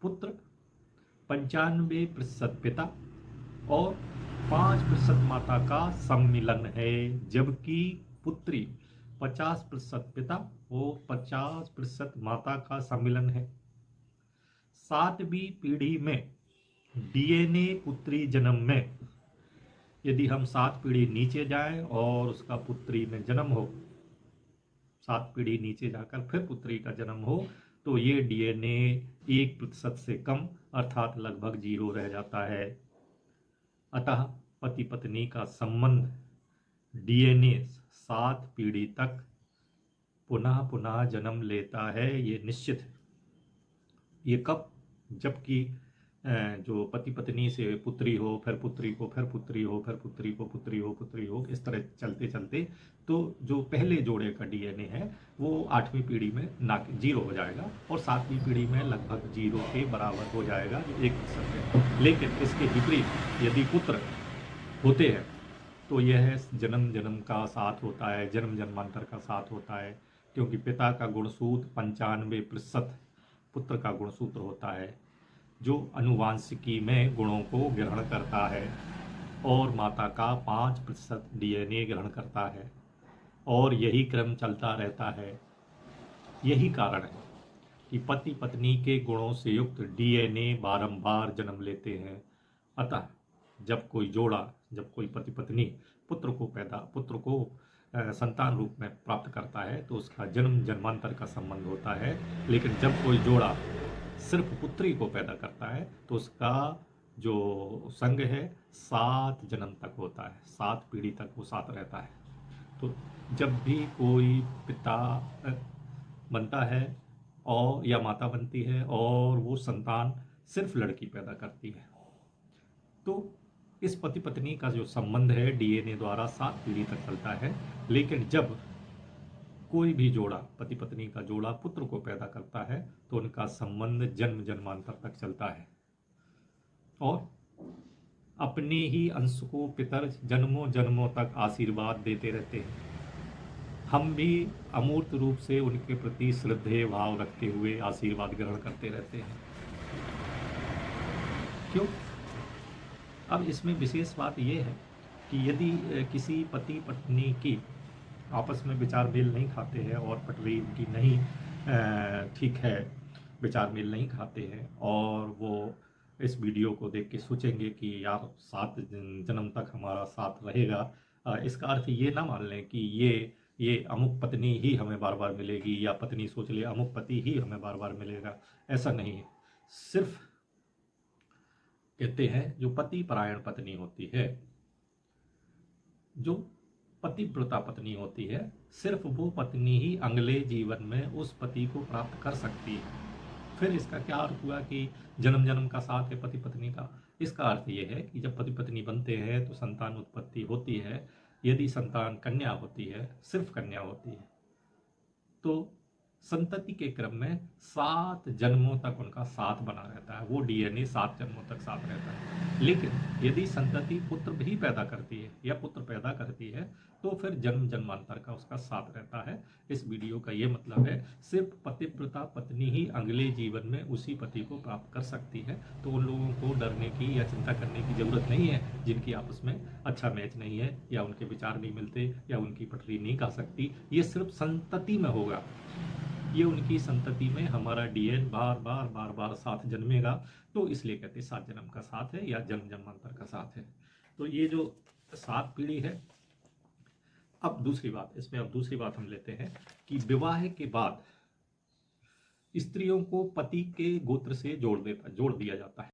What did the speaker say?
पुत्र 95% पिता और 5% माता का सम्मिलन है, जबकि पुत्री 50% पिता और 50% माता का सम्मिलन है। 7वीं पीढ़ी में डीएनए पुत्री जन्म में यदि हम 7 पीढ़ी नीचे जाएं और उसका पुत्री में जन्म हो, 7 पीढ़ी नीचे जाकर फिर पुत्री का जन्म हो, तो ये डीएनए 1% से कम अर्थात लगभग 0 रह जाता है। अतः पति पत्नी का संबंध डीएनए 7 पीढ़ी तक पुनः पुनः जन्म लेता है, ये निश्चित है। ये कब? जबकि जो पति पत्नी से पुत्री हो, फिर पुत्री को, फिर पुत्री हो, फिर पुत्री को, पुत्री हो, पुत्री हो, इस तरह चलते चलते तो जो पहले जोड़े का डीएनए है वो 8वीं पीढ़ी में 0 हो जाएगा और 7वीं पीढ़ी में लगभग 0 के बराबर हो जाएगा, जो 1% है। लेकिन इसके विपरीत यदि पुत्र होते हैं तो यह जन्म जन्म का साथ होता है, जन्म जन्मांतर का साथ होता है, क्योंकि पिता का गुणसूत्र 95% पुत्र का गुणसूत्र होता है, जो अनुवांशिकी में गुणों को ग्रहण करता है, और माता का 5% डीएनए ग्रहण करता है, और यही क्रम चलता रहता है। यही कारण है कि पति पत्नी के गुणों से युक्त डीएनए बारंबार जन्म लेते हैं। अतः जब कोई जोड़ा, जब कोई पति पत्नी पुत्र को संतान रूप में प्राप्त करता है तो उसका जन्म जन्मांतर का संबंध होता है। लेकिन जब कोई जोड़ा सिर्फ पुत्री को पैदा करता है तो उसका जो संग है 7 जन्म तक होता है, 7 पीढ़ी तक वो साथ रहता है। तो जब भी कोई पिता बनता है और या माता बनती है और वो संतान सिर्फ लड़की पैदा करती है, तो इस पति पत्नी का जो संबंध है डीएनए द्वारा 7 पीढ़ी तक चलता है। लेकिन जब कोई भी जोड़ा, पति पत्नी का जोड़ा पुत्र को पैदा करता है तो उनका संबंध जन्म जन्मांतर तक चलता है, और अपने ही अंश को पितर जन्मों जन्मों तक आशीर्वाद देते रहते हैं। हम भी अमूर्त रूप से उनके प्रति श्रद्धेय भाव रखते हुए आशीर्वाद ग्रहण करते रहते हैं। क्यों? अब इसमें विशेष बात यह है कि यदि किसी पति पत्नी की आपस में विचार मेल नहीं खाते हैं और पटरी उनकी नहीं ठीक है, विचार मेल नहीं खाते हैं, और वो इस वीडियो को देख के सोचेंगे कि यार 7 जन्म तक हमारा साथ रहेगा, इसका अर्थ ये ना मान लें कि ये अमुक पत्नी ही हमें बार बार मिलेगी, या पत्नी सोच ले अमुक पति ही हमें बार बार मिलेगा। ऐसा नहीं है। सिर्फ कहते हैं जो पति परायण पत्नी होती है, जो पतिव्रता पत्नी होती है, सिर्फ वो पत्नी ही अगले जीवन में उस पति को प्राप्त कर सकती है। फिर इसका क्या अर्थ हुआ कि जन्म जन्म का साथ है पति पत्नी का? इसका अर्थ ये है कि जब पति पत्नी बनते हैं तो संतान उत्पत्ति होती है। यदि संतान कन्या होती है, सिर्फ कन्या होती है, तो संतति के क्रम में 7 जन्मों तक उनका साथ बना रहता है, वो डीएनए 7 जन्मों तक साथ रहता है। लेकिन यदि संतति पुत्र भी पैदा करती है या पुत्र पैदा करती है तो फिर जन्म जन्मांतर का उसका साथ रहता है। इस वीडियो का ये मतलब है, सिर्फ पतिव्रता पत्नी ही अगले जीवन में उसी पति को प्राप्त कर सकती है। तो उन लोगों को डरने की या चिंता करने की जरूरत नहीं है जिनकी आपस में अच्छा मैच नहीं है, या उनके विचार नहीं मिलते, या उनकी पटरी नहीं खा सकती। ये सिर्फ संतति में होगा, ये उनकी संतति में हमारा डीएनए बार बार साथ जन्मेगा। तो इसलिए कहते 7 जन्म का साथ है या जन्म जन्मांतर का साथ है। तो ये जो 7 पीढ़ी है। अब दूसरी बात हम लेते हैं कि विवाह के बाद स्त्रियों को पति के गोत्र से जोड़ दिया जाता है।